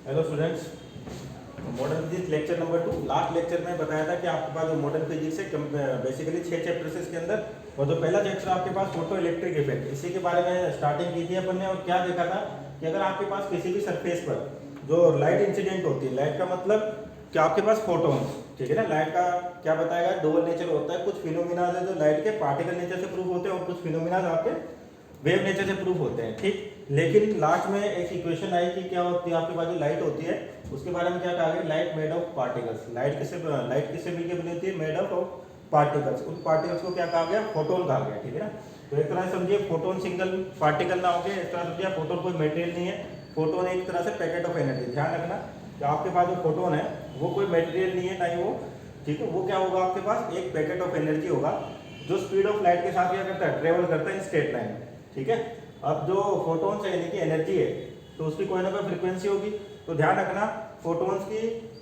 Hello students, modern physics lecture number 2। Last lecture में बताया था कि आपके पास जो मॉडर्न फिजिक्स है बेसिकली 6 चैप्टर्स इसके अंदर, और जो पहला चैप्टर आपके पास फोटो इलेक्ट्रिक इफेक्ट, इसी के बारे में स्टार्टिंग की थी अपन ने। और क्या देखा था कि अगर आपके पास किसी भी सरफेस पर जो लाइट इंसिडेंट होती है, लाइट का मतलब कि आपके पास फोटोन्स, ठीक है ना। लाइट का क्या बताएगा, डबल नेचर होता है। कुछ फिनोमिना है जो लाइट के पार्टिकल नेचर से प्रूव होते हैं और कुछ फिनोमिना आपके वेव नेचर से प्रूफ होते हैं, ठीक। लेकिन लास्ट में एक इक्वेशन आई कि क्या होती है आपके पास जो लाइट होती है उसके बारे में क्या कहा गया, light made of particles. Light किससे मिलकर बनी होती है, मेड ऑफ पार्टिकल्स। उन पार्टिकल्स को क्या कहा गया, फोटोन कहा गया, ठीक है ना। तो एक तरह से समझिए फोटोन सिंगल पार्टिकल ना हो गया, इस तरह समझिए फोटोन कोई मटेरियल नहीं है। फोटोन एक तरह से पैकेट ऑफ एनर्जी। ध्यान रखना कि आपके पास जो फोटोन है वो कोई मटेरियल नहीं है, ना ही वो, ठीक है। वो क्या होगा, आपके पास एक पैकेट ऑफ एनर्जी होगा जो स्पीड ऑफ लाइट के साथ क्या करता है, ट्रेवल करता है इन स्ट्रेट लाइन, ठीक है। अब जो फोटोन्स है यानी कि एनर्जी है, तो उसकी कोई ना कोई फ्रीक्वेंसी होगी। तो ध्यान रखना फोटोन्स की,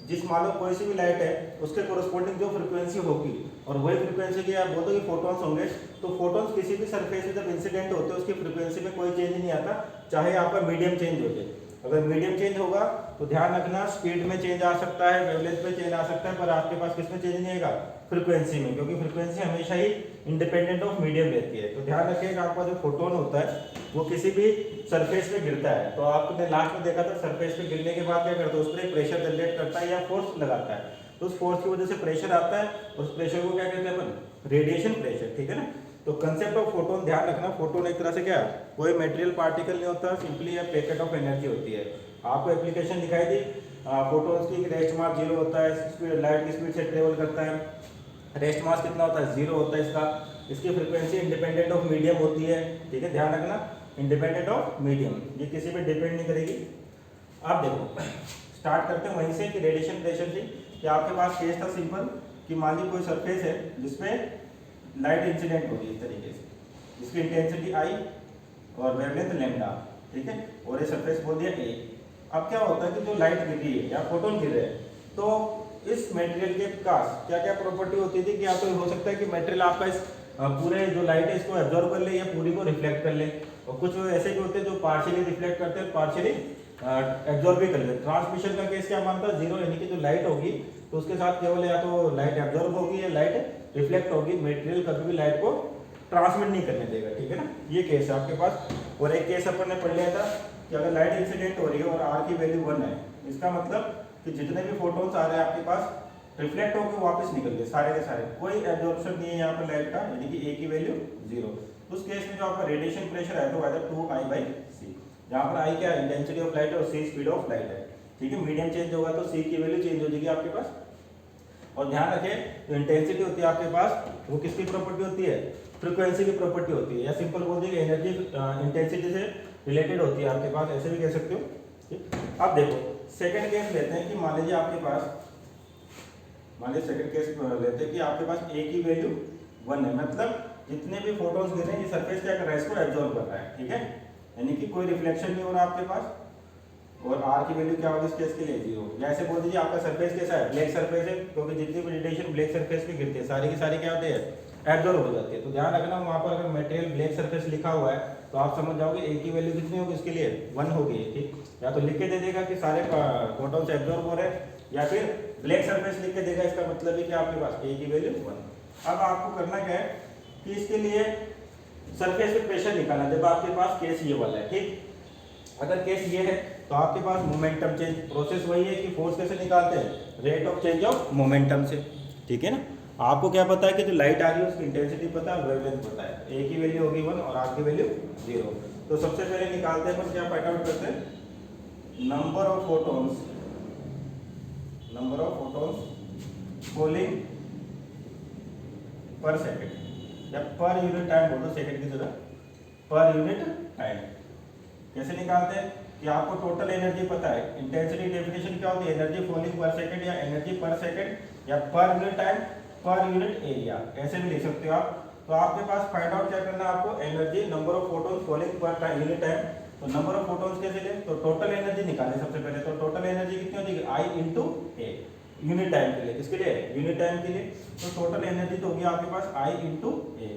जिस मान लो कोई सी भी लाइट है उसके कोरस्पॉन्डिंग जो फ्रीक्वेंसी होगी, और वही फ्रीक्वेंसी की आप बोल दो कि फोटोन्स होंगे। तो फोटोन्स किसी भी सरफेस में जब इंसिडेंट होते हैं उसकी फ्रीक्वेंसी में कोई चेंज नहीं आता, चाहे आपका मीडियम चेंज हो जाए। अगर मीडियम चेंज होगा तो ध्यान रखना स्पीड में चेंज आ सकता है, वेवलेंथ में चेंज आ सकता है, पर आपके पास किस में चेंज नहीं आएगा, फ्रीक्वेंसी में, क्योंकि फ्रीक्वेंसी हमेशा ही इंडिपेंडेंट ऑफ मीडियम रहती है। तो ध्यान रखिएगा आपका जो फोटोन होता है वो किसी भी सरफेस पे गिरता है, तो आपने लास्ट में देखा था सरफेस पे गिरने के बाद क्या करता है, उस पर प्रेशर जनरेट करता है या फोर्स लगाता है। तो उस फोर्स की वजह से प्रेशर आता है, और उस प्रेशर को क्या कहते हैं अपन, रेडिएशन प्रेशर, ठीक है ना। तो कंसेप्ट ऑफ फोटोन ध्यान रखना, फोटोन एक तरह से क्या, कोई मटेरियल पार्टिकल नहीं होता, सिंपली एक पैकेट ऑफ एनर्जी होती है। आपको एप्लीकेशन दिखाई दी फोटोन्स की, रेस्ट मास 0 होता है, स्पीड लाइट की स्पीड से ट्रेवल करता है, रेस्ट मास कितना होता है, 0 होता है इसका। इसकी फ्रीक्वेंसी इंडिपेंडेंट ऑफ मीडियम होती है, ठीक है, ध्यान रखना, इंडिपेंडेंट ऑफ मीडियम, ये किसी पे डिपेंड नहीं करेगी। अब देखो स्टार्ट करते हैं वहीं से कि रेडिएशन प्रेशर थी कि आपके पास केस था सिंपल, कि मान ली कोई सरफेस है जिसमें लाइट इंसिडेंट होगी इस तरीके से, जिसकी इंटेंसिटी आई और वेवलेंथ लैम्डा, ठीक है, और ये सरफेस बोल दिया ए। अब क्या होता है कि जो लाइट गिर रही है या फोटोन गिर रहे हैं, तो इस मटेरियल के पास क्या क्या प्रॉपर्टी होती थी कि या तो हो सकता है कि मटेरियल आपका इस पूरे जो लाइट है इसको एब्जॉर्ब कर ले या पूरी को रिफ्लेक्ट कर ले, और कुछ ऐसे भी होते हैं जो पार्शियली रिफ्लेक्ट करते हैं, पार्शियली एब्जॉर्ब भी कर ले। ट्रांसमिशन का केस क्या मानता है, 0, यानी कि जो लाइट होगी तो उसके साथ केवल या तो लाइट एब्जॉर्ब होगी या लाइट रिफ्लेक्ट होगी, मटेरियल कभी भी लाइट को ट्रांसमिट नहीं करने देगा, ठीक है ना। ये केस है आपके पास। और एक केस अपन ने पढ़ लिया था कि अगर लाइट इंसिडेंट हो रही है और आर की वैल्यू 1 है, इसका मतलब कि जितने भी फोटोन्स आ रहे हैं आपके पास रिफ्लेक्ट होकर वापस निकल गए सारे के सारे, कोई एब्जॉर्प्शन नहीं है यहाँ पर लाइट का, यानी कि ए की वैल्यू 0। उस केस में जो आपका रेडिएशन प्रेशर है तो आएगा 2I/c, जहाँ पर आई क्या है, इंटेंसिटी ऑफ लाइट है, और c स्पीड ऑफ लाइट है, ठीक है। मीडियम चेंज होगा तो c की वैल्यू चेंज हो जाएगी आपके पास। और ध्यान रखें जो इंटेंसिटी होती है आपके पास वो किसकी प्रॉपर्टी होती है, फ्रीक्वेंसी की प्रॉपर्टी होती है, या सिंपल बोल दिए एनर्जी इंटेंसिटी से रिलेटेड होती है आपके पास, ऐसे भी कह सकते हो, ठीक। अब देखो सेकंड केस लेते हैं कि मान लीजिए आपके पास, मान लीजिए सेकंड केस लेते हैं कि आपके पास ए की वैल्यू 1 है, मतलब जितने भी फोटोन्स गिर रहे हैं ये सरफेस क्या कर रहा है, इसको एब्जॉर्ब कर रहा है, ठीक है, यानी कि कोई रिफ्लेक्शन नहीं हो रहा आपके पास। और आर की वैल्यू क्या होगी इस केस के लिए, 0। या ऐसे बोल दीजिए आपका सरफेस कैसा है, ब्लैक सरफेस है, क्योंकि जितनी भी रेडिएशन ब्लैक सरफेस पे गिरती है सारी की सारी क्या होती है, एब्जॉर्ब हो जाती है। तो ध्यान रखना वहाँ पर अगर मटेरियल ब्लैक सरफेस लिखा हुआ है तो आप समझ जाओगे ए की वैल्यू कितनी होगी इसके लिए, 1 होगी, ठीक। या तो लिख के दे देगा कि सारे फोटोन्स एब्जॉर्ब हो रहे हैं, या फिर ब्लैक सरफेस लिख के देगा, इसका मतलब है कि आपके पास ए की वैल्यू 1। अब आपको करना क्या है कि इसके लिए सरफेस पे प्रेशर निकालना, जब आपके पास केस ये वाला है, ठीक। अगर केस ये है तो आपके पास मोमेंटम चेंज, प्रोसेस वही है कि फोर्स कैसे निकालते हैं, rate of change of momentum से, ठीक है ना। आपको क्या पता है कि जो लाइट आ रही है उसकी इंटेंसिटी पता है, वेवलेंथ पता है, ए की वैल्यू होगी 1 और आर की वैल्यू 0। तो सबसे पहले निकालते हैं अपन, क्या फाइंड आउट करते हैं, नंबर ऑफ फोटोन्स फॉलिंग पर सेकंड, या पर यूनिट टाइम बोल दो, सेकंड की जगह पर यूनिट टाइम। कैसे निकालते हैं कि आपको टोटल एनर्जी पता है, इंटेंसिटी डेफिनेशन क्या होती है, एनर्जी फॉलिंग पर सेकंड, या एनर्जी पर सेकंड, या per unit time, per unit area, ऐसे भी लिख सकते हो आप। तो आपके पास फाइंड आउट क्या करना है आपको, energy number of photons falling per unit time. तो नंबर ऑफ फोटोन्स कैसे लें, तो टोटल एनर्जी निकालें सबसे पहले। तो टोटल एनर्जी कितनी हो जाएगी, आई इंटू ए, यूनिट टाइम के लिए, किसके लिए, यूनिट टाइम के लिए। तो टोटल एनर्जी तो होगी आपके पास आई इंटू ए,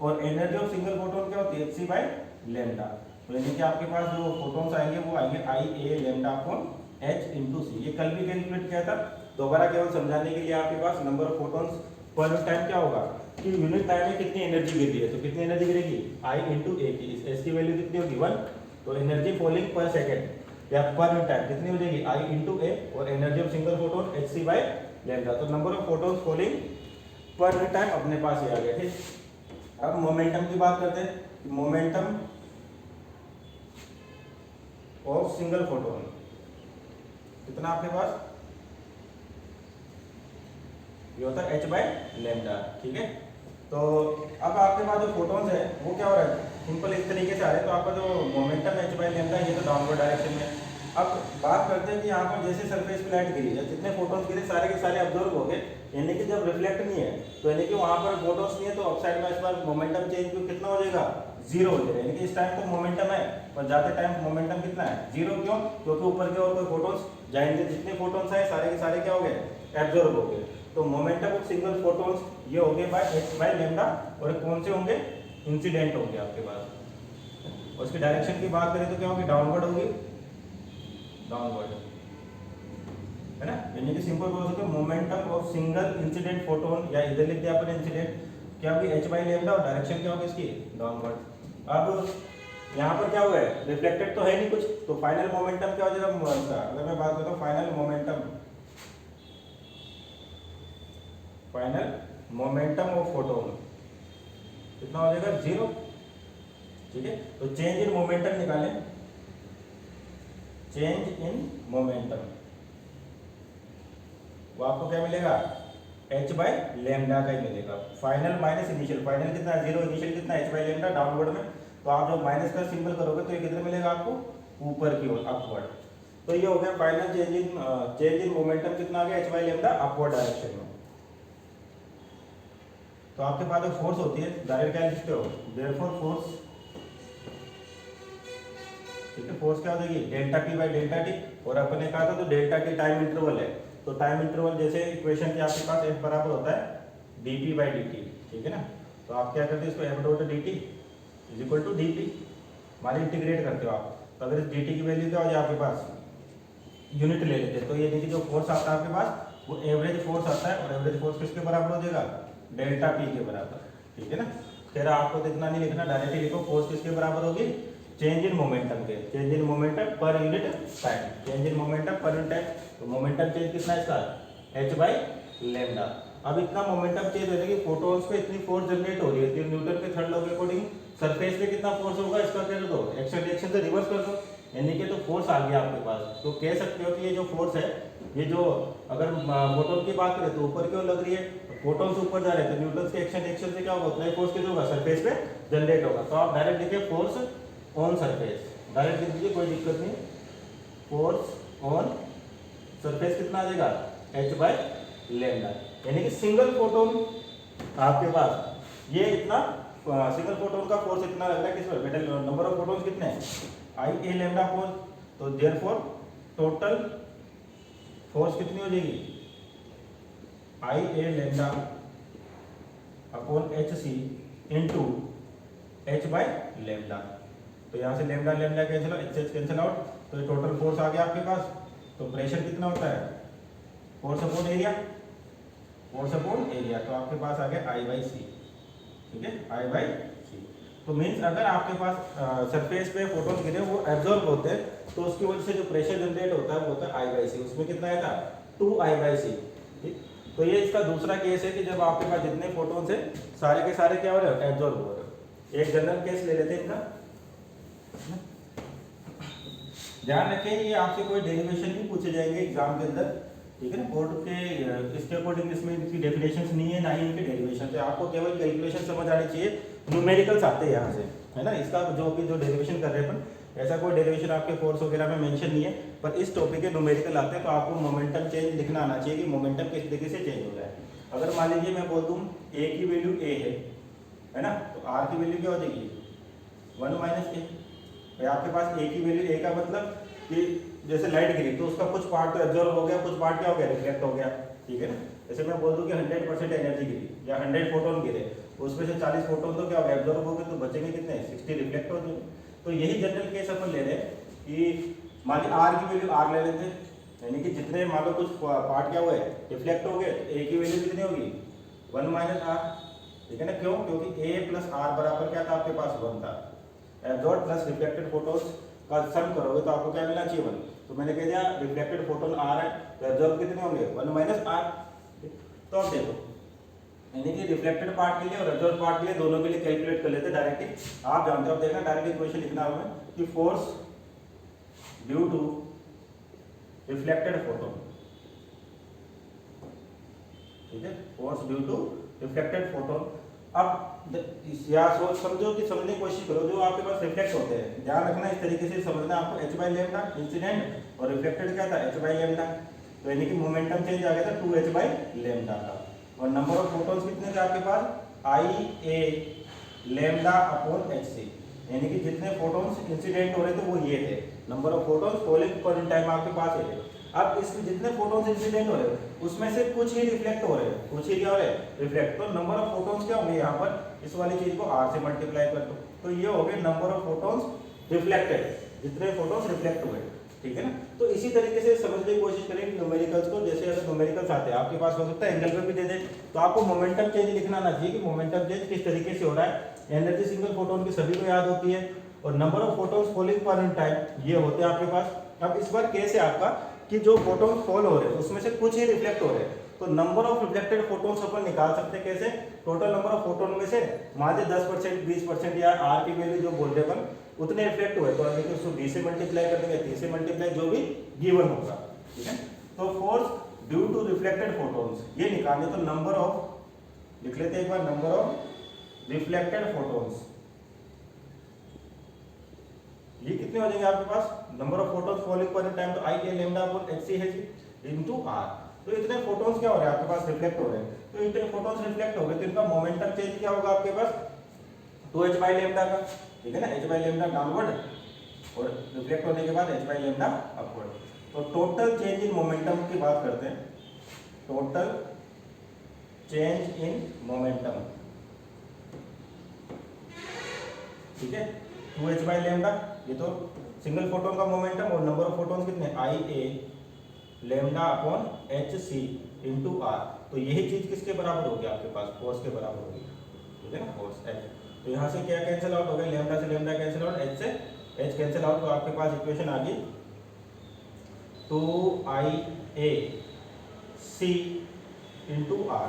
और एनर्जी ऑफ सिंगल फोटोन क्या होती है, hc/λ। तो यानी कि आपके पास जो फोटोन्स आएंगे वो आएंगे आई ए लैम्डा अपॉन H इंटू सी। ये कल भी कैलकुलेट किया था, दोबारा केवल समझाने के लिए आपके पास number of photons per time क्या होगा कि यूनिट टाइम में कितनी एनर्जी गिर रही है, तो कितनी एनर्जी गिरेगी I इंटू ए की। इस एस की वैल्यू कितनी होगी 1, तो एनर्जी फॉलिंग पर सेकेंड या पर टाइम कितनी हो जाएगी I इंटू ए, और energy of single photon h c by lambda. तो number of photons falling per time अपने पास ही आ गया। ठीक, अब मोमेंटम की बात करते हैं। मोमेंटम ऑफ सिंगल फोटोन कितना आपके पास, ये होता है h बाय लैम्डा। ठीक है, तो अब आपके पास जो फोटॉन्स है वो क्या हो रहा है, सिंपल इस तरीके से आ रहे हैं। तो आपका जो मोमेंटम h बाय लैम्डा ये तो डाउनवर्ड डायरेक्शन में। अब बात करते हैं कि यहाँ पर जैसे सरफेस पे लाइट गिरी या जितने फोटॉन्स गिरे सारे के सारे अब्जॉर्ब हो गए, यानी कि जब रिफ्लेक्ट नहीं है तो यानी कि वहाँ पर फोटॉन्स नहीं है, तो अपसाइड में इस बार मोमेंटम चेंज कितना हो जाएगा, जीरो हो जाएगा। यानी कि इस टाइम तो मोमेंटम है पर जाते टाइम मोमेंटम कितना है, जीरो। क्यों, क्योंकि ऊपर के और कोई फोटॉन्स जाएंगे, जितने फोटॉन्स आए सारे के सारे क्या हो गए, एब्जॉर्ब हो गए। तो मोमेंटम ऑफ सिंगल फोटॉन्स ये हो गए बाय h बाय लैम्डा, और कौन से होंगे, इंसिडेंट होंगे आपके पास। और उसकी डायरेक्शन की बात करें तो क्या होगी, डाउनवर्ड होगी, डाउनवर्ड, है ना। यानी कि सिंपल बोल सकते हैं momentum of single incident photon, या इधर लिख दिया अपन इंसिडेंट, क्या होगी h बाय लैम्डा, और डायरेक्शन क्या होगी इसकी, डाउनवर्ड। अब यहाँ पर क्या हुआ है, रिफ्लेक्टेड तो है नहीं कुछ, तो फाइनल मोमेंटम क्या हो जाएगा, अगर मैं बात करता हूँ फाइनल मोमेंटम ऑफ फोटोन कितना हो जाएगा, जीरो। ठीक है, तो चेंज इन मोमेंटम निकालें, चेंज इन मोमेंटम वो आपको क्या मिलेगा, h बाय लैम्डा का ही मिलेगा। फाइनल माइनस इनिशियल, फाइनल कितना है जीरो, इनिशियल कितना है h बाय लैम्डा डाउनवर्ड में, तो आप जब माइनस का सिंबल करोगे तो ये कितना मिलेगा आपको, ऊपर की ओर, अपवर्ड। तो ये हो गया फाइनल चेंज इन मोमेंटम कितना आ गया, h by lambda upward direction में। तो आपके पास जो फोर्स होती है डायरेक्ट क्या लिखते हो, देयरफॉर फोर्स, ठीक है, फोर्स क्या हो जाएगी delta P by delta T, और अपन ने कहा था तो डेल्टा टी टाइम इंटरवल है, तो टाइम इंटरवल जैसे इक्वेशन के आपके पास f बराबर होता है dp बाई dt, ठीक है ना। तो आप क्या करते हैं इसको f dot dt is equal to dp, मान इंटीग्रेट करते हो आप, तो अगर इस dt की वैल्यू क्या हो जाए आपके पास, यूनिट ले लेते हैं, तो ये देखिए जो फोर्स आता है आपके पास वो एवरेज फोर्स आता है, और एवरेज फोर्स किसके बराबर हो जाएगा, डेल्टा पी के बराबर। ठीक है ना, फिर आपको तो इतना नहीं लिखना, डायरेक्टली लिखो फोर्स किसके बराबर होगी, चेंज इन मोमेंटम के, change in momentum per unit time, change in momentum per unit time. तो मोमेंटम चेंज कितना है इसका, h बाई लैम्डा। अब इतना मोमेंटम चेंज होने की फोटोन्स पे इतनी फोर्स जनरेट हो रही है, तो न्यूटन के थर्ड लॉ के अकॉर्डिंग सरफेस पे कितना फोर्स होगा, इसका क्या कर दो, एक्शन रिएक्शन से रिवर्स कर दो, यानी कि तो फोर्स आ गया आपके पास। तो कह सकते हो कि ये जो फोर्स है, ये जो अगर फोटोन की बात करें तो ऊपर क्यों लग रही है, फोटोन्स ऊपर जा रहे हैं तो न्यूटन के एक्शन रिएक्शन से क्या होगा, उतना ही फोर्स कितना होगा, सरफेस पे जनरेट होगा। तो आप डायरेक्ट देखिए फोर्स ऑन सरफेस, डायरेक्ट लिख दीजिए, कोई दिक्कत नहीं, फोर्स ऑन सरफेस कितना आ जाएगा, h बाय लैम्डा। यानी कि सिंगल फोटोन आपके पास ये इतना, सिंगल फोटोन का फोर्स इतना लग रहा है किस पर, बेटा नंबर ऑफ फोटोन्स कितने हैं, I a लैम्डा फोर्स, तो देयरफॉर टोटल फोर्स कितनी हो जाएगी, I a lambda upon h c into h by lambda. तो यहाँ से lambda lambda cancel out, h cancel out, तो ये टोटल फोर्स आ गया आपके पास। तो प्रेशर कितना होता है, force upon area, force upon area, तो आपके पास आ गया I बाई सी। ठीक है, I बाई सी। तो मीन्स अगर आपके पास सरफेस पे फोटोन गिरे वो एब्जॉर्ब होते हैं, तो उसकी वजह से जो प्रेशर जनरेट होता है वो होता है I बाई सी। उसमें कितना आया था, 2I बाई सी। ठीक, तो ये इसका दूसरा केस है कि जब आपके पास जितने फोटोन्स है सारे के सारे क्या हो रहे हैं, एब्जॉर्ब हो रहे हैं। एक जनरल केस ले लेते हैं इनका, ध्यान रखें ये आपसे कोई डेरिवेशन नहीं पूछे जाएंगे एग्जाम के अंदर, ठीक है ना। बोर्ड के इसके अकॉर्डिंग इसमें इनकी डेफिनेशंस नहीं है, ना ही इनके डेरिवेशन है। आपको केवल कैलकुलेशन समझ आनी चाहिए, न्यूमेरिकल्स आते हैं यहाँ से, है ना। इसका जो भी जो डेरिवेशन कर रहे हैं अपन, ऐसा कोई डेरिवेशन आपके फोर्स वगैरह में मेंशन नहीं है, पर इस टॉपिक के न्यूमेरिकल आते हैं, तो आपको मोमेंटम चेंज लिखना आना चाहिए कि मोमेंटम किस तरीके से चेंज हो रहा है। अगर मान लीजिए मैं बोल दूँ ए की वैल्यू ए है ना, तो आर की वैल्यू क्या हो जाएगी, 1 माइनस ए। भाई आपके पास ए की वैल्यू, ए का मतलब कि जैसे लाइट गिरी तो उसका कुछ पार्ट तो एब्जॉर्ब हो गया, कुछ पार्ट क्या हो गया, रिफ्लेक्ट हो गया, ठीक है ना। जैसे मैं बोल दूं कि 100% एनर्जी गिरी या 100 फोटोन गिरे, उसमें से 40 फोटोन तो क्या हो गया, एब्जॉर्ब हो गए, तो बचेंगे कितने, 60 रिफ्लेक्ट हो गए। तो यही जनरल केस अपन ले रहे हैं कि मान ली आर की वैल्यू आर ले लेते हैं, यानी कि जितने मान लो कुछ पार्ट क्या हुए रिफ्लेक्ट हो गए, ए की वैल्यू कितनी होगी 1 माइनस आर, ठीक है ना। क्यों? क्योंकि ए प्लस आर बराबर क्या था आपके पास 1 था। एब्जॉर्ब प्लस रिफ्लेक्टेड फोटोन्स का सम करोगे तो आपको क्या मिलना चाहिए 1। तो मैंने कह दिया रिफ्लेक्टेड फोटोन आर है तो एब्जॉर्ब कितने होंगे 1 माइनस आर। तो अब देखो यानी कि रिफ्लेक्टेड पार्ट के लिए और एब्जॉर्ब पार्ट के लिए दोनों के लिए कैलकुलेट कर लेते डायरेक्टली। आप जानते हो, अब देखना डायरेक्ट इक्वेशन लिखना होगा कि force due to reflected photon, ठीक है, force due to reflected photon. अब या सोच समझो कि समझने की कोशिश करो जो आपके पास रिफ्लेक्ट होते हैं, ध्यान रखना इस तरीके से समझना आपको। h बाई लेमडा इंसिडेंट और रिफ्लेक्टेड क्या था h बाई लेमडा, तो यानी कि मोमेंटम चेंज आ गया था 2h बाई लेमडा का। और नंबर ऑफ फोटोन्स कितने थे आपके पास i a lambda upon h c, यानी कि जितने फोटोन्स इंसिडेंट हो रहे थे वो ये थे, number of photons falling per in time आपके पास ये थे। अब इसमें जितने फोटोन्स इंसिडेंट हो रहे हैं उसमें से कुछ ही रिफ्लेक्ट हो रहे हैं, कुछ ही क्या हो रहे हैं रिफ्लेक्ट। तो नंबर ऑफ फोटोन्स क्या होंगे यहाँ पर इस वाली चीज को r से मल्टीप्लाई कर दो तो ये हो गए नंबर ऑफ फोटोन्स रिफ्लेक्टेड, जितने फोटोन्स रिफ्लेक्ट हुए, ठीक है ना। तो इसी तरीके से समझने की कोशिश करें न्यूमेरिकल्स को। जैसे अगर न्यूमेरिकल्स आते हैं आपके पास हो सकता है एंगल पे भी दे दे तो आपको मोमेंटम चेंज लिखना आना चाहिए कि मोमेंटम चेंज किस तरीके से हो रहा है। एनर्जी सिंगल फोटोन की सभी को याद होती है और number of photons falling per in time ये होते हैं आपके पास। अब इस बार केस है आपका कि जो फोटोन फॉल हो रहे हैं उसमें से कुछ ही रिफ्लेक्ट हो रहे हैं, तो नंबर ऑफ रिफ्लेक्टेड फोटोन्स अपन निकाल सकते हैं कैसे। टोटल नंबर ऑफ फोटोन में से मान लीजिए 10% 20% या आर की वैल्यू जो बोल रहे अपन उतने रिफ्लेक्ट हुए तो अभी उसको बी से मल्टीप्लाई कर देंगे, 30 से मल्टीप्लाई जो भी गिवन होगा, ठीक है। तो force due to reflected photons ये निकालने तो नंबर ऑफ लिख लेते हैं एक बार, नंबर ऑफ रिफ्लेक्टेड फोटोन्स ये कितने हो जाएंगे आपके पास number of photons falling per in time, तो I A lambda upon h c है जी इनटू आर। तो इतने फोटोन्स क्या हो रहे हैं आपके पास रिफ्लेक्ट हो रहे हैं, तो इतने फोटोन्स रिफ्लेक्ट हो गए तो इनका मोमेंटम चेंज क्या होगा आपके पास 2h बाई लेमडा का, ठीक है ना। h बाई लेमडा डाउनवर्ड और रिफ्लेक्ट होने के बाद h बाई लेमडा अपवर्ड। तो टोटल चेंज इन मोमेंटम की बात करते हैं, टोटल चेंज इन मोमेंटम, ठीक है। 2h बाई लेमडा ये तो सिंगल फोटोन का मोमेंटम और नंबर ऑफ फोटोन्स कितने I A lambda upon h c into r. तो यही चीज किसके बराबर होगी आपके पास फोर्स के बराबर होगी, ठीक है ना, फोर्स एच। तो यहाँ से क्या कैंसिल आउट हो गया, लेमडा से लेमडा कैंसिल आउट, एच से एच कैंसिल आउट, तो आपके पास इक्वेशन आ गई 2IA C इंटू आर,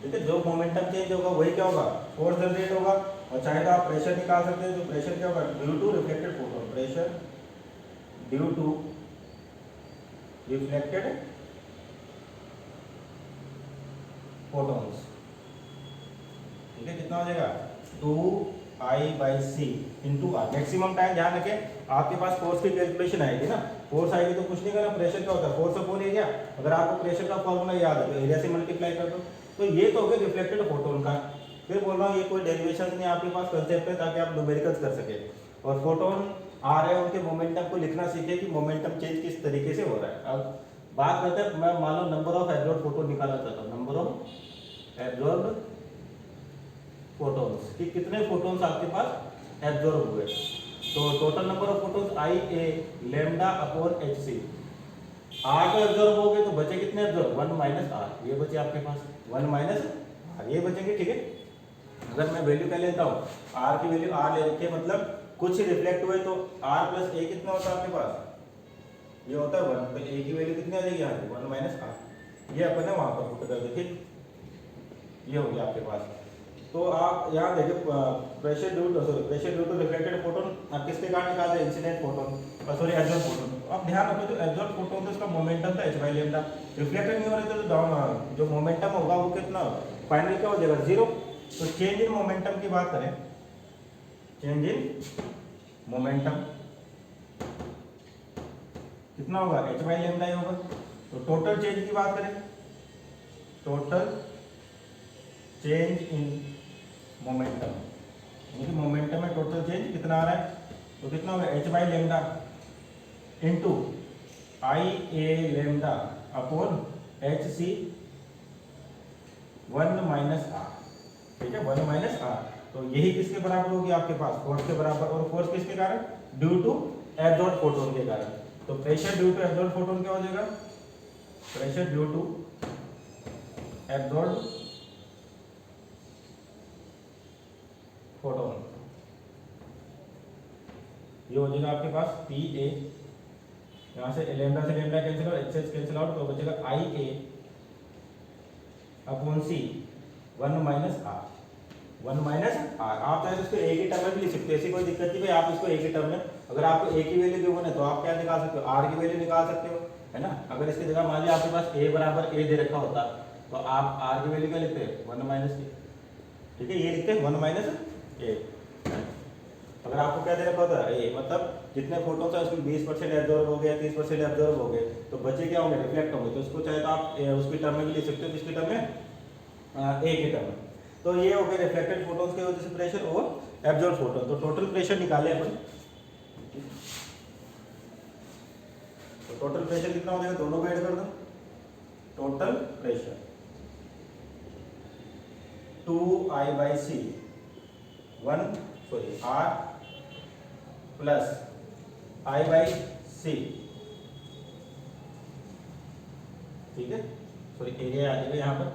ठीक है। जो मोमेंटम चेंज होगा वही क्या होगा फोर्स जनरेट होगा। और चाहे तो आप प्रेशर निकाल सकते हैं, तो प्रेशर क्या होगा due to reflected photon, pressure due to reflected photons, ठीक है। कितना हो जाएगा 2I/C into are. Maximum time ध्यान रखें आपके पास फोर्स की कैलकुलेशन आएगी ना, फोर्स आएगी तो कुछ नहीं करना, प्रेशर क्या होता है फोर्स अपॉन एरिया। अगर आपको प्रेशर का फॉर्मूला याद है तो एरिया से मल्टीप्लाई कर दो। तो ये तो हो गया रिफ्लेक्टेड फोटोन का। फिर बोल रहा हूँ ये कोई डेरिवेशन नहीं आपके पास, कंसेप्ट है ताकि आप न्यूमेरिकल्स कर सके। और फोटोन आ रहे हैं उनके मोमेंटम को लिखना सीखे कि मोमेंटम चेंज किस तरीके से हो रहा है। अब बात करते हैं, मैं मान लो नंबर ऑफ एब्जॉर्ब फोटोन निकालना चाहता हूँ, नंबर ऑफ एब्जॉर्ब फोटोन्स कि कितने फोटोन्स आपके पास एब्जॉर्ब हुए। तो total number of photons I A lambda upon h c, R तो एब्जॉर्ब हो गए तो बचे कितने एब्जॉर्ब 1 माइनस आर, ये बचे आपके पास 1 माइनस आर ये बचेंगे, ठीक है। अगर मैं वैल्यू क्या लेता हूँ आर की वैल्यू आर ले रखी है, मतलब कुछ रिफ्लेक्ट हुए तो आर प्लस ए कितना होता है आपके पास ये होता है 1, तो ए की वैल्यू कितनी आ जाएगी यहाँ पे 1 माइनस आर। ये अपन ने वहाँ पर पुट कर देखिए ये हो गया आपके पास। तो आप यहाँ देखिए pressure due to reflected photon आप किसके कारण निकाल रहे हैं incident photon sorry absorb photon. अब ध्यान रखो जो एब्जॉर्ब फोटोन था उसका मोमेंटम था h बाई लेमडा, रिफ्लेक्टेड नहीं हो रहे थे तो डाउन जो मोमेंटम होगा वो कितना फाइनल क्या हो जाएगा 0। तो चेंज इन मोमेंटम की बात करें, चेंज इन मोमेंटम कितना होगा h बाई लेमडा ही होगा। तो टोटल चेंज की बात करें, टोटल चेंज इन मोमेंटम यानी कि मोमेंटम में टोटल चेंज कितना आ रहा है, तो कितना होगा h by lambda into I A lambda upon h c 1 minus R, ठीक है 1 माइनस आर। तो यही किसके बराबर होगी आपके पास फोर्स के बराबर, और फोर्स किसके कारण ड्यू टू एब्जॉर्ब फोटोन के कारण। तो pressure due to absorb photon क्या हो जाएगा, pressure due to absorb photon, ये हो जाएगा आपके पास पी ए, यहाँ से लेमडा कैंसिल और एच एच कैंसिल आउट, तो बचेगा I A upon c 1 minus r, 1 minus r. आप चाहे तो इसको एक ही टर्म में भी लिख सकते हो, ऐसी कोई दिक्कत नहीं भाई, आप इसको एक ही टर्म में, अगर आपको एक ही वैल्यू गिवन है तो आप क्या निकाल सकते हो, आर की वैल्यू निकाल सकते हो, है ना। अगर इसकी जगह मान लिया आपके पास ए बराबर ए दे रखा होता तो आप आर की वैल्यू क्या लिखते हैं, 1 माइनस ए, ठीक है, ये लिखते हैं 1 माइनस ए। अगर आपको क्या दे रखा होता है ए, मतलब जितने फोटोन है उसमें 20% एब्जॉर्ब हो गया, 30% एब्जॉर्ब हो गए, तो बचे क्या होंगे, रिफ्लेक्ट होंगे, तो उसको चाहे तो आप उसकी टर्म में भी लिख सकते हो, किसकी टर्म में, ए की टर्म में। तो ये हो गए रिफ्लेक्टेड फोटोन्स के वजह से प्रेशर और एब्जॉर्ब फोटोन। तो टोटल प्रेशर निकाले अपन, तो टोटल प्रेशर कितना हो जाएगा, दोनों को ऐड कर दो, total pressure 2I/C 1 R plus I/C, ठीक है, सॉरी एरिया आ जाएगा यहाँ पर,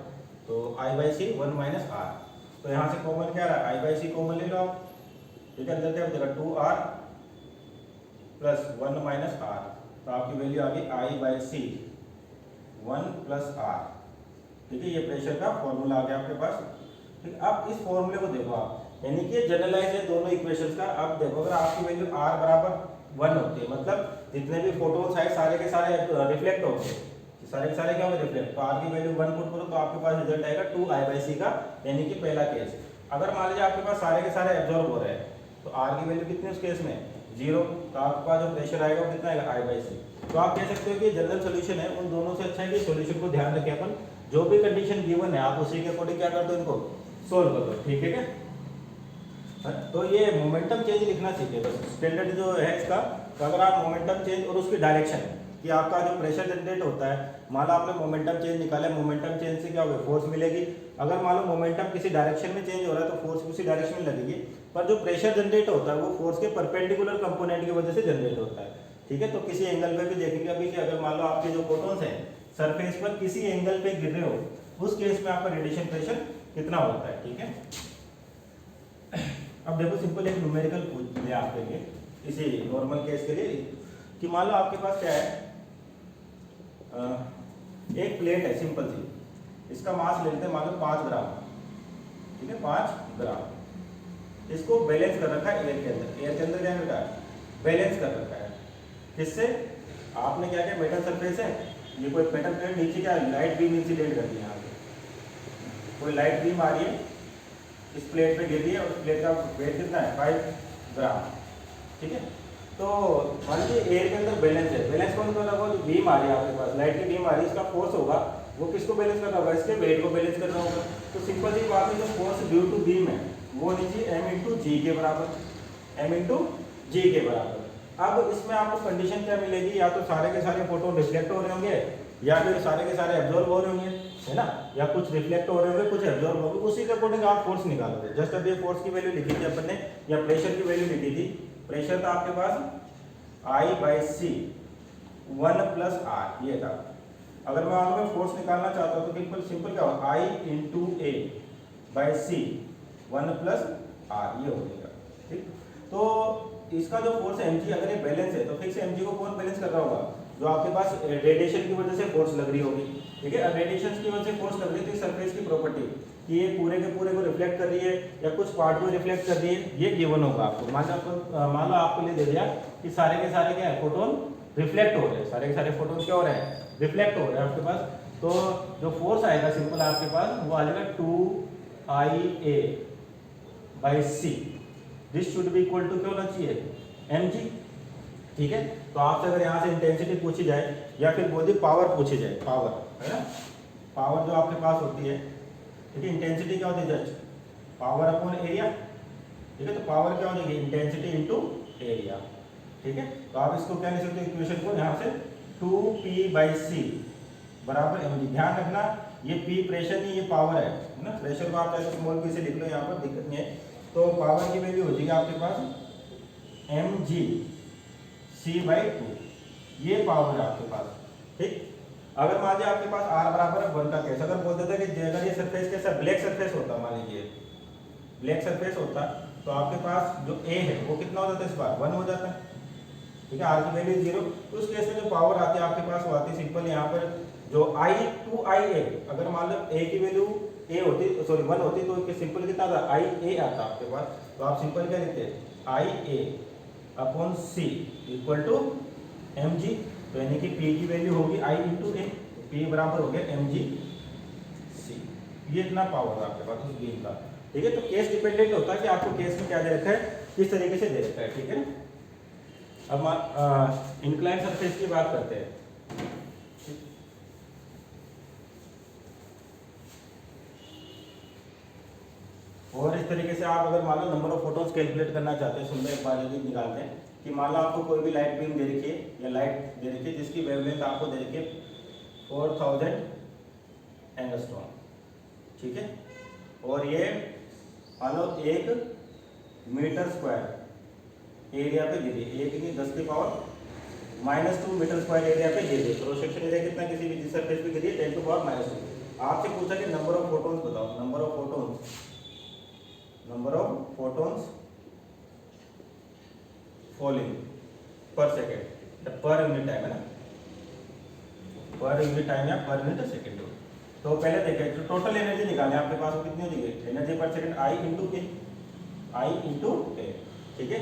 तो I/C 1 माइनस R, तो यहाँ से कॉमन क्या रहा है, I/C कॉमन ले लो आप, ठीक है, अंदर क्या बचेगा 2R प्लस 1 माइनस R, तो आपकी वैल्यू आ गई I/C 1 प्लस R, ठीक है, ये प्रेशर का फॉर्मूला आ गया आपके पास। ठीक, अब इस फॉर्मूले को देखो आप, यानी कि जनरलाइज है दोनों इक्वेशंस का। अब देखो अगर आपकी वैल्यू R बराबर 1 होती है, मतलब जितने भी फोटोन्स आए सारे के सारे रिफ्लेक्ट होंगे, सारे के सारे क्या होंगे, रिफ्लेक्ट, तो R की वैल्यू 1 पुट करो तो आपके पास रिजल्ट आएगा 2I/C का, यानी कि पहला केस। अगर मान लीजिए आपके पास सारे के सारे एब्जॉर्ब हो रहे हैं तो R की वैल्यू कितनी उस केस में, 0, तो आपके पास जो प्रेशर आएगा वो कितना आएगा, I/C। तो आप कह सकते हो कि जनरल सोल्यूशन है, उन दोनों से अच्छा है कि सोल्यूशन को ध्यान रखें अपन, जो भी कंडीशन गिवन है आप उसी के अकॉर्डिंग क्या कर दो, इनको सोल्व कर दो, ठीक है क्या। तो ये मोमेंटम चेंज लिखना सीखे बस, स्टैंडर्ड जो है इसका। तो अगर आप मोमेंटम चेंज और उसकी डायरेक्शन कि आपका जो प्रेशर जनरेट होता है, मान लो आपने मोमेंटम चेंज निकाला है, मोमेंटम चेंज से क्या होगा, फोर्स मिलेगी। अगर मान लो मोमेंटम किसी डायरेक्शन में चेंज हो रहा है तो फोर्स उसी डायरेक्शन में लगेगी, पर जो प्रेशर जनरेट होता है वो फोर्स के परपेंडिकुलर कंपोनेंट की वजह से जनरेट होता है, ठीक है। तो किसी एंगल पे भी देखेंगे अभी कि अगर मान लो आपके जो फोटोन्स हैं सरफेस पर किसी एंगल पे गिर रहे हो, उस केस में आपका रेडिएशन प्रेशर कितना होता है, ठीक है। अब देखो सिंपल एक न्यूमेरिकल पूछ लिया आपके लिए, इसी नॉर्मल केस के लिए, कि मान लो आपके पास क्या है, एक प्लेट है सिंपल सी, इसका मास ले लेते हैं मान लो 5 ग्राम, ठीक है, 5 ग्राम। इसको बैलेंस कर रखा है एयर के अंदर, एयर के अंदर क्या रखा है, बैलेंस कर रखा है, किससे, आपने क्या किया, मेटल सरफेस है, ये कोई मेटल प्लेट, नीचे क्या लाइट बीम इंसिडेंट कर दी, यहाँ पे कोई लाइट बीम आ रही है, इस प्लेट पे गिर रही है, और प्लेट का वेट कितना है, 5 ग्राम, ठीक है। तो मान लीजिए एयर के अंदर बैलेंस है, बैलेंस कौन कर रहा होगा, जो बीम आ रही है आपके पास, लाइट की बीम आ रही है, इसका फोर्स होगा, वो किसको बैलेंस कर रहा होगा, इसके वेट को बैलेंस कर रहा होगा। तो सिंपल सी बात है, जो फोर्स ड्यू टू बीम है वो नीचे m/g के बराबर, m/g के बराबर। अब इसमें आपको कंडीशन क्या मिलेगी, या तो सारे के सारे फोटोन रिफ्लेक्ट हो रहे होंगे, या फिर सारे के सारे एब्जॉर्ब हो रहे होंगे, है ना, या कुछ रिफ्लेक्ट हो रहे होंगे, कुछ एब्जॉर्ब होंगे, उसी के अकॉर्डिंग आप फोर्स निकालोगे। जस्ट अभी फोर्स की वैल्यू लिखी थी अपन ने, या प्रेशर की वैल्यू लिखी थी, प्रेशर था आपके पास I/C 1 प्लस R, ये था। अगर मैं आपको फोर्स निकालना चाहता हूँ तो सिंपल क्या होगा, I/A/C 1 प्लस R, ये हो जाएगा, ठीक। तो इसका जो फोर्स है mg, अगर ये बैलेंस है तो फिक्स mg को कौन बैलेंस कर रहा होगा, जो आपके पास रेडिएशन की वजह से फोर्स लग रही होगी, ठीक है। अब रेडिएशन की वजह से फोर्स लग रही है तो सरफेस की प्रॉपर्टी कि ये पूरे के पूरे को रिफ्लेक्ट कर रही है या कुछ पार्ट को रिफ्लेक्ट कर रही है, ये गिवन होगा आपको। मान लो आपको ले दे दिया कि सारे के सारे क्या है, फोटोन रिफ्लेक्ट हो रहे हैं, सारे के सारे फोटोन क्या हो रहे हैं, रिफ्लेक्ट हो रहे हैं आपके पास। तो जो फोर्स आएगा सिंपल आपके पास वो आ जाएगा 2IA/C, this should be equal to क्या होना चाहिए, mg, ठीक है। तो आपसे अगर यहाँ से इंटेंसिटी पूछी जाए या फिर बोली पावर पूछी जाए, पावर है ना, पावर जो आपके पास होती है, ठीक है, इंटेंसिटी क्या होती है, जस्ट पावर अपॉन एरिया, ठीक है। तो पावर क्या हो जाएगी, इंटेंसिटी इनटू एरिया, ठीक है। तो आप इसको क्या लिख सकते हो इक्वेशन को, यहाँ से 2P/C बराबर mg। ध्यान रखना ये P प्रेशर नहीं, ये पावर है ना, प्रेशर को आप ऐसे स्मॉल p से लिख लो, यहाँ पर दिक्कत नहीं है। तो पावर की वैल्यू हो जाएगी आपके पास mg C/2, ये पावर है आपके पास, ठीक। अगर मान लीजिए आपके पास r बराबर 1 का केस, अगर बोल देते कि अगर ये सरफेस कैसा ब्लैक सरफेस होता, मान लीजिए ब्लैक सरफेस होता, तो आपके पास जो a है वो कितना हो जाता है, इस बार 1 हो जाता है, ठीक है। r की वैल्यू 0, तो उस केस में जो पावर आती है आपके पास वो आती है सिंपल यहाँ पर जो i टू i a, अगर मान लो a की वैल्यू a होती, सॉरी 1 होती, तो सिंपल कितना आता, i a आता आपके पास, तो आप सिंपल क्या लिखते हैं, i a upon c equal to mg, तो यानी कि p की वैल्यू होगी i इंटू a, p बराबर हो गया mg c। ये इतना पावर है आपके पास उस बीम का, ठीक है। तो केस डिपेंडेंट होता है कि आपको केस में क्या दे रखा है, किस तरीके से दे रखा है, ठीक है ना। अब इंक्लाइन सरफेस की बात करते हैं। और इस तरीके से आप अगर मान लो नंबर ऑफ फोटोन्स कैलकुलेट करना चाहते हैं, सुंदर एक बार यदि निकालते हैं कि मान लो आपको कोई भी लाइट बीम दे रखी है या लाइट दे रखी है जिसकी वेवलेंथ आपको दे रखी है 4000 एंगस्ट्रॉम, ठीक है। और ये मान लो 1 मीटर स्क्वायर एरिया पे दे दी, 1 नहीं 10 की पावर -2 मीटर स्क्वायर एरिया पे दे दी, क्रॉस सेक्शन एरिया कितना किसी भी सरफेस पे गिरी है 10 टू पावर -2। आपसे पूछा कि नंबर ऑफ फोटोन्स बताओ, नंबर ऑफ फोटोन्स फॉलिंग पर सेकेंड, पर यूनिट टाइम है ना, पर यूनिट टाइम या पर यूनिट सेकेंड। तो पहले देखें जो टोटल एनर्जी निकाले आपके पास वो कितनी हो जाएगी, एनर्जी पर सेकेंड आई इंटू ए, ठीक है।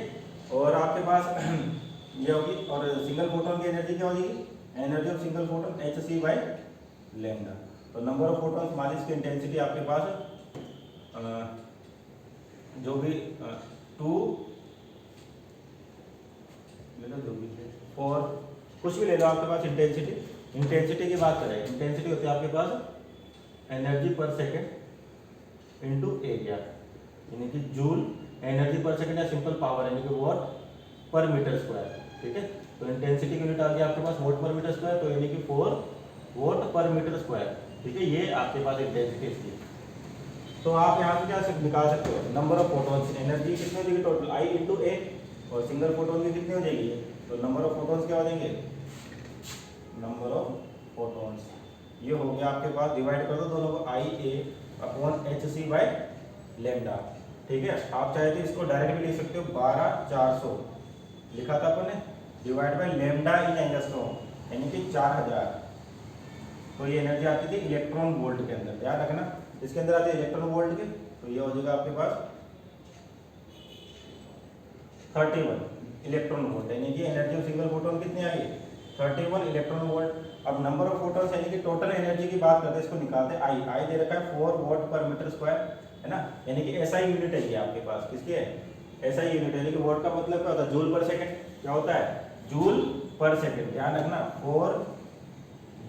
और आपके पास ये होगी, और सिंगल फोटोन की एनर्जी क्या हो जाएगी, energy of single photon hc by lambda. तो नंबर ऑफ फोटोन्स मान लीजिए इसकी इंटेंसिटी आपके पास जो भी 2 ले लो, जो भी 4 कुछ भी ले लो आपके पास इंटेंसिटी की बात करें, इंटेंसिटी होती है आपके पास एनर्जी पर सेकेंड इंटू एरिया, यानी कि जूल एनर्जी पर सेकेंड या सिंपल पावर यानी कि वॉट पर मीटर स्क्वायर, ठीक है। तो इंटेंसिटी की यूनिट आ गई आपके पास वॉट पर मीटर स्क्वायर, तो यानी कि 4 वॉट पर मीटर स्क्वायर, ठीक है। ये आपके पास इंटेंसिटी इसकी। तो आप यहाँ से क्या निकाल सकते हो, नंबर ऑफ फोटोन्स, एनर्जी कितनी हो जाएगी टोटल आई इंटू ए, और सिंगल फोटोन की कितनी हो जाएगी, तो नंबर ऑफ फोटोन्स क्या हो जाएंगे, नंबर ऑफ फोटोन्स ये हो गया आपके पास, डिवाइड कर दो दोनों को, I A upon h c by lambda, ठीक है। आप चाहे तो इसको डायरेक्ट भी लिख सकते हो, 12400 लिखा था अपन ने, divide by lambda in angstrom यानी कि 4000। तो ये एनर्जी आती थी इलेक्ट्रॉन वोल्ट के अंदर, याद रखना इसके अंदर आती है इलेक्ट्रॉन वोल्ट के, तो ये हो जाएगा आपके पास 31 इलेक्ट्रॉन वोल्ट, यानी कि एनर्जी ऑफ सिंगल फोटोन कितनी आई, 31 इलेक्ट्रॉन वोल्ट। अब नंबर ऑफ फोटोन्स यानी कि टोटल एनर्जी की बात करते हैं, इसको निकालते हैं, आई दे रखा है 4 वॉट पर मीटर स्क्वायर, है ना, यानी कि एसआई यूनिट है ये आपके पास, किसकी है, एसआई यूनिट, यानी कि वॉट का मतलब क्या होता है, जूल पर सेकंड, क्या होता है, जूल पर सेकंड, ध्यान रखना 4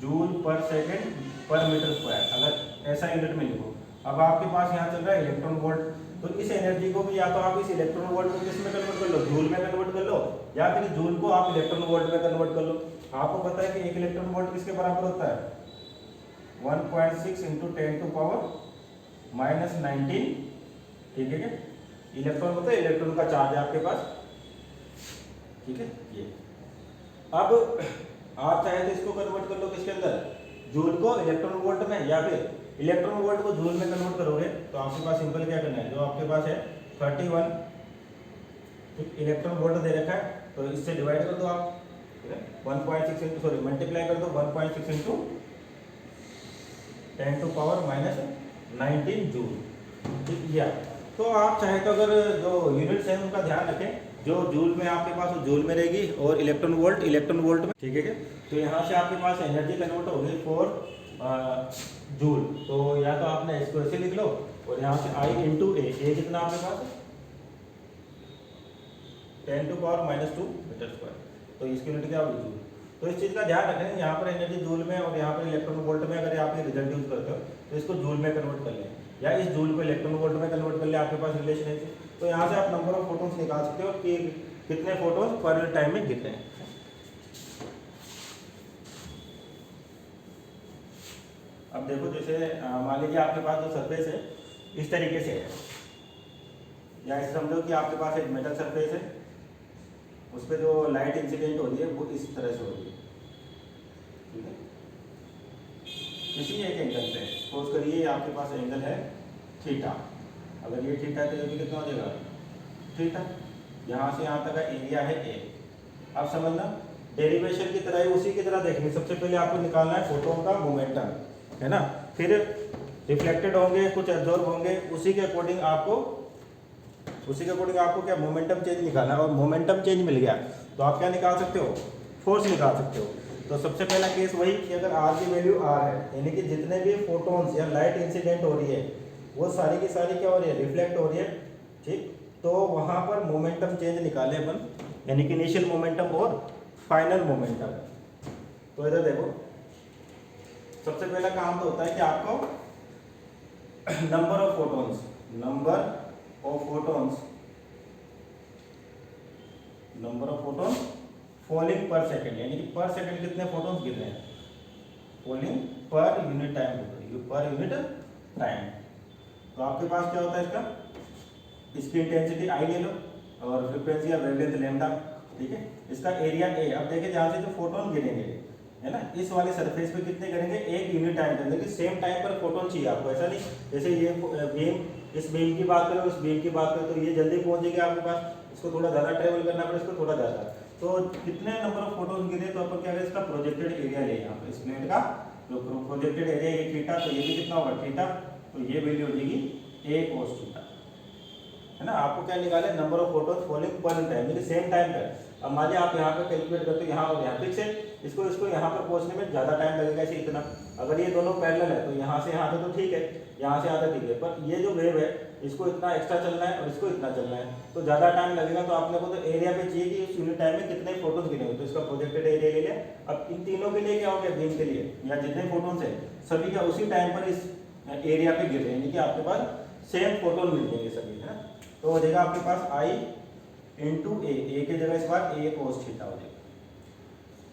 जूल पर सेकंड पर मीटर स्क्वायर, अगर ऐसा यूनिट में लिखो। अब आपके पास यहाँ चल रहा है इलेक्ट्रॉन वोल्ट, तो इस एनर्जी को भी या तो आप इस इलेक्ट्रॉन वोल्ट को किस में कन्वर्ट कर लो, जूल में कन्वर्ट कर लो, या फिर जूल को आप इलेक्ट्रॉन वोल्ट में कन्वर्ट कर लो। आपको पता है कि 1 इलेक्ट्रॉन वोल्ट किसके बराबर होता है, 1.6 इंटू 10 टू पावर -19, ठीक है क्या, इलेक्ट्रॉन होता है, इलेक्ट्रॉन का चार्ज है आपके पास, ठीक है। ये अब आप चाहे तो इसको कन्वर्ट कर लो किसके अंदर, जूल को इलेक्ट्रॉन वोल्ट में, या फिर इलेक्ट्रॉन वोल्ट को जूल में कन्वर्ट करोगे तो आपके पास सिंपल क्या करना है, जो आपके पास है 31 इलेक्ट्रॉन वोल्ट दे रखा है, तो इससे डिवाइड कर दो आप, 1.6 इंटू सॉरी मल्टीप्लाई कर दो 1.6 इंटू 10 टू पावर -19 जूल, ठीक है। तो आप चाहे तो अगर जो यूनिट्स हैं उनका ध्यान रखें, जो जूल में आपके पास जूल में रहेगी, और इलेक्ट्रॉन वोल्ट में, ठीक है क्या। तो यहाँ से आपके पास एनर्जी कन्वर्ट हो गई 4 जूल, तो या तो आपने इसको ऐसे लिख लो, और यहाँ से आई इंटू ए कितना आपके पास 10 टू पावर -2 मीटर स्क्वायर, तो इसकी यूनिट क्या होगी, जूल। तो इस चीज़ का ध्यान रखें, यहाँ पर एनर्जी जूल में और यहाँ पर इलेक्ट्रॉन वोल्ट में, अगर आप ये रिजल्ट यूज करते हो तो इसको जूल में कन्वर्ट कर लें, या इस जूल को इलेक्ट्रॉन वोल्ट में कन्वर्ट कर ले, आपके पास रिलेशन है। तो यहाँ से आप नंबर ऑफ फोटोन्स निकाल सकते हो कि कितने फोटोन्स पर टाइम में गिरते हैं। अब देखो जैसे मान लीजिए आपके पास जो सरफेस है इस तरीके से है, या ऐसे समझो कि आपके पास एक मेटल सरफेस है, उस पर जो लाइट इंसिडेंट हो रही है वो इस तरह से हो रही है, ठीक है। किसी एक एंगल पे सपोज करिए आपके पास एंगल है थीटा, अगर ये थीटा तो ये भी कितना हो जाएगा थीटा, यहाँ से यहाँ तक का एरिया है ए। अब समझना डेरिवेशन की तरह ही उसी की तरह देखेंगे। सबसे पहले आपको निकालना है फोटोन का मोमेंटम, है ना, फिर रिफ्लेक्टेड होंगे, कुछ एब्जॉर्ब होंगे, उसी के अकॉर्डिंग आपको क्या मोमेंटम चेंज निकालना है। और मोमेंटम चेंज मिल गया तो आप क्या निकाल सकते हो, फोर्स निकाल सकते हो। तो सबसे पहला केस वही कि अगर आर की वैल्यू आर है, यानी कि जितने भी फोटोन्स या लाइट इंसिडेंट हो रही है वो सारी की सारी क्या हो रही है, रिफ्लेक्ट हो रही है, ठीक। तो वहाँ पर मोमेंटम चेंज निकाले अपन, यानी कि इनिशियल मोमेंटम और फाइनल मोमेंटम। तो इधर देखो, सबसे पहला काम तो होता है कि आपको नंबर ऑफ फोटॉन्स फॉलिंग पर सेकंड, यानी कि पर सेकंड कितने फोटॉन्स गिर रहे हैं, फॉलिंग पर यूनिट टाइम। तो आपके पास क्या होता है इसका, इसकी इंटेंसिटी आई ले लो और फ्रीक्वेंसी या वेवलेंथ लैम्डा, ठीक है। इसका एरिया ए। अब देखिए जहाँ से जो फोटोन गिरेंगे, है ना, इस वाले सरफेस पे कितने करेंगे, एक यूनिट टाइम के अंदर, कि सेम टाइम पर फोटोन चाहिए आपको। ऐसा नहीं जैसे ये बीम, इस बीम की बात करें, उस बीम की बात करें, तो ये जल्दी पहुंचेगी आपके पास, इसको थोड़ा ज़्यादा ट्रेवल करना पड़े, इसको थोड़ा ज़्यादा। तो कितने नंबर ऑफ फोटोन गिरे तो अपन क्या करें, इसका प्रोजेक्टेड एरिया ले, यहाँ पर इस प्लेट का जो प्रोजेक्टेड एरिया ये थीटा, तो ये भी कितना होगा थीटा, तो ये वैल्यू हो जाएगी ए कोस थीटा, है ना। आपको क्या निकाले, number of photon falling per time, यानी सेम टाइम पर। अब मान लिया आप यहाँ पे कैलकुलेट करते हो, यहाँ और यहाँ फिक्स है, इसको यहाँ पर पहुँचने में ज़्यादा टाइम लगेगा, ऐसे इतना। अगर ये दोनों पैरेलल है तो यहाँ से यहाँ तक तो ठीक है, यहाँ से यहाँ तक ठीक है, पर ये जो वेव है इसको इतना एक्स्ट्रा चलना है और इसको इतना चलना है, तो ज़्यादा टाइम लगेगा। तो आपने को तो एरिया पे चाहिए कि उस यूनिट टाइम में कितने फोटोन्स गिरेंगे, तो इसका प्रोजेक्टेड एरिया ले लिया। अब इन तीनों के लिए क्या हो गया, बीम के लिए या जितने फोटोन्स है सभी का उसी टाइम पर इस एरिया पे गिर रहे हैं, यानी कि आपके पास सेम फोटोन मिल जाएंगे सभी, है ना। तो हो जाएगा आपके पास आई इंटू ए की जगह इस बार ए कोस थीटा हो जाएगा।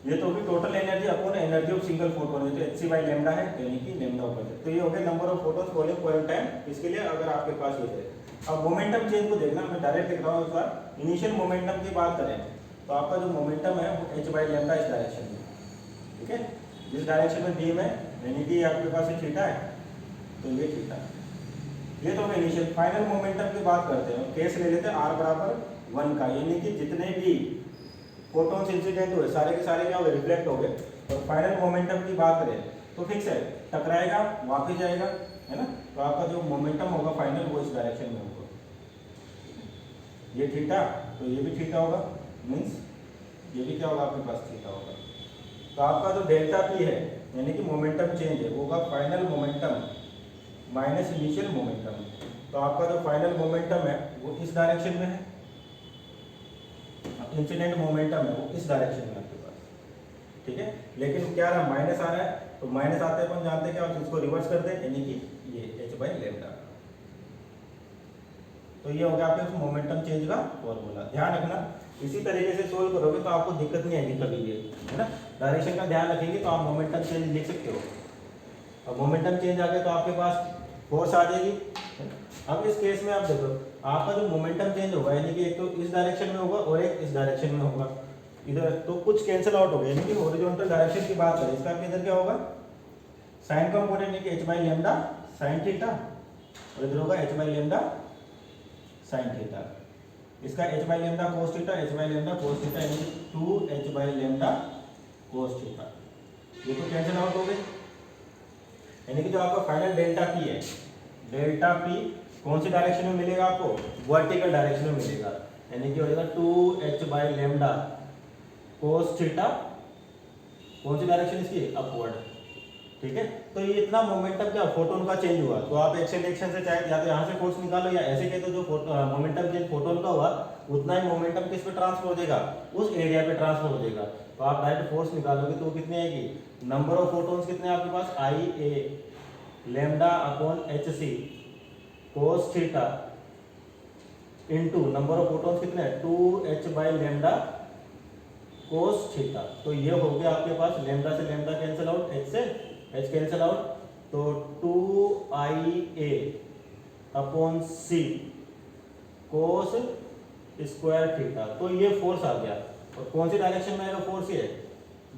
ये तो भी total energy upon energy of single photon है, तो एच सी बाई लेमडा है, यानी कि लेमडा ऊपर है। तो ये हो गया number of photons falling point time, इसके लिए अगर आपके पास ये है। अब मोमेंटम चेंज को देखना, मैं डायरेक्ट लिख रहा हूँ इस बार। इनिशियल मोमेंटम की बात करें तो आपका जो मोमेंटम है वो एच बाई लेमडा इस डायरेक्शन में, ठीक है, जिस डायरेक्शन में बीम है, यानी कि आपके पास ये थीटा है, तो ये थीटा। ये तो इनिशियल। फाइनल मोमेंटम की बात करते हैं, केस ले लेते हैं आर बराबर 1 का, यानी कि जितने भी फोटोन्स इंसिडेंट हुए सारे के सारे क्या हो गए, रिफ्लेक्ट हो गए। और फाइनल मोमेंटम की बात करें तो फिक्स है, टकराएगा वापस जाएगा, है ना। तो आपका जो मोमेंटम होगा फाइनल वो इस डायरेक्शन में होगा, ये थीटा, तो ये भी थीटा होगा, मीन्स ये भी क्या होगा आपके पास थीटा होगा। तो आपका जो डेल्टा पी है, यानी कि मोमेंटम चेंज है, वो होगा final momentum minus initial momentum. तो आपका जो फाइनल मोमेंटम है वो इस डायरेक्शन में है, इंसिडेंट मोमेंटम है वो इस डायरेक्शन में आपके पास, ठीक है। लेकिन क्या रहा, माइनस आ रहा है, तो माइनस आते अपन जानते हैं क्या, इसको रिवर्स कर दें, यानी कि ये एच बाई लेमडा। तो ये हो गया आपके मोमेंटम चेंज का फॉर्मूला। ध्यान रखना, इसी तरीके से सोल्व करोगे तो आपको दिक्कत नहीं आएगी कभी भी, है ना। डायरेक्शन का ध्यान रखेंगे तो आप मोमेंटम चेंज लिख सकते हो। अब मोमेंटम चेंज आ गया तो आपके पास फोर्स आ जाएगी। अब इस केस में आप देखो, आपका जो मोमेंटम चेंज होगा, यानी कि एक तो इस डायरेक्शन में होगा और एक इस डायरेक्शन में होगा, इधर तो कुछ कैंसिल आउट हो गया, यानी कि हॉरिजॉन्टल डायरेक्शन की बात करें, इसका इधर क्या होगा, साइन कंपोनेंट, यानी कि h by lambda sine theta, और इधर होगा h by lambda sine theta. इसका h by lambda cos theta, h by lambda cos theta, यानी कि 2 h by lambda cos theta. ये तो कैंसिल आउट हो गए, यानी कि जो आपका फाइनल डेल्टा पी है, डेल्टा पी कौन सी डायरेक्शन में मिलेगा आपको, वर्टिकल डायरेक्शन में मिलेगा, यानी कि हो जाएगा 2 h by lambda cos theta, कौन सी डायरेक्शन इसकी, अपवर्ड, ठीक है। तो ये इतना मोमेंटम क्या फोटोन का चेंज हुआ, तो आप एक्स डायरेक्शन से चाहे या तो यहाँ से फोर्स निकालो या ऐसे कहे तो जो मोमेंटम चेंज फोटोन का हुआ उतना ही मोमेंटम किस पे ट्रांसफर हो जाएगा, उस एरिया पे ट्रांसफर हो जाएगा। तो आप डायरेक्ट फोर्स निकालोगे तो कितनी आएगी, नंबर ऑफ फोटोन्स कितने आपके पास, I A lambda upon h c cos theta into number of photons कितने, 2 h by lambda cos theta. तो ये हो गया आपके पास, लेमडा से लेमडा कैंसिल आउट, h से h कैंसिल आउट, तो 2ia upon c cos square theta. तो ये फोर्स आ गया, और कौन सी डायरेक्शन में आएगा फोर्स? ये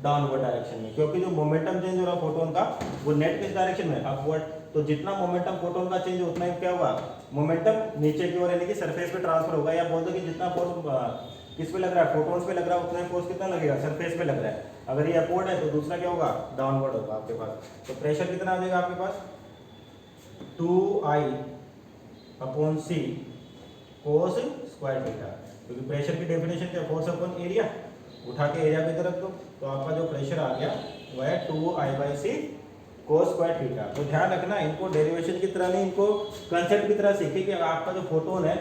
डाउनवर्ड डायरेक्शन में, क्योंकि जो मोमेंटम चेंज हो रहा है फोटोन का वो नेट किस डायरेक्शन में? अपवर्ड। तो जितना मोमेंटम फोटोन का चेंज उतना ही क्या होगा? मोमेंटम नीचे की ओर यानी कि सरफेस पे ट्रांसफर होगा। या बोल दो कि जितना फोर्स किस पे लग रहा है? फोटोन्स पे लग रहा है, उतना ही फोर्स कितना लगेगा? सरफेस पे लग रहा है। अगर ये अपवर्ड है तो दूसरा क्या होगा? डाउनवर्ड होगा आपके पास। तो प्रेशर कितना आ जाएगा आपके पास? 2I/c cos स्क्वायर थीटा, क्योंकि प्रेशर की डेफिनेशन क्या? Force upon area. उठा के एरिया की तरफ दो तो आपका जो प्रेशर आ गया वह है 2I/c cos स्क्वायर थीटा। तो ध्यान रखना, इनको डेरिवेशन की तरह नहीं, इनको कंसेप्ट की तरह सीखिए कि आपका जो फोटोन है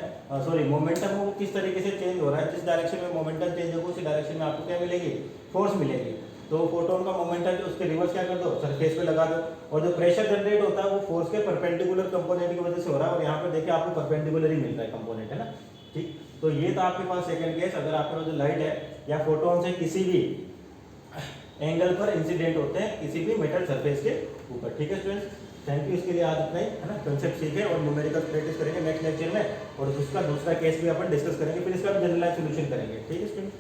सॉरी मोमेंटम है वो किस तरीके से चेंज हो रहा है। जिस डायरेक्शन में मोमेंटम चेंज होगा उसी डायरेक्शन में आपको क्या मिलेगी? फोर्स मिलेगी। तो फोटोन का मोमेंटम जो उसके रिवर्स क्या कर दो? सरफेस पे लगा दो। और जो प्रेशर जनरेट होता है वो फोर्स के परपेंडिकुलर कंपोनेंट की वजह से हो रहा है। और यहाँ पे देखिए आपको परपेंडिकुलर ही मिल रहा है कंपोनेंट, है ना। ठीक, तो ये था आपके पास सेकंड केस। अगर आपके पास जो लाइट है या फोटोन से किसी भी एंगल पर इंसिडेंट होते हैं किसी भी मेटल सरफेस के ऊपर। ठीक है स्टूडेंट्स, थैंक यू। इसके लिए आज इतना ही, है ना। कंसेप्ट सीखे और न्यूमेरिकल प्रैक्टिस करेंगे नेक्स्ट लेक्चर में, और उसका दूसरा केस भी अपन डिस्कस करेंगे, फिर इसका जनरलाइज सॉल्यूशन करेंगे। ठीक है स्टूडेंट।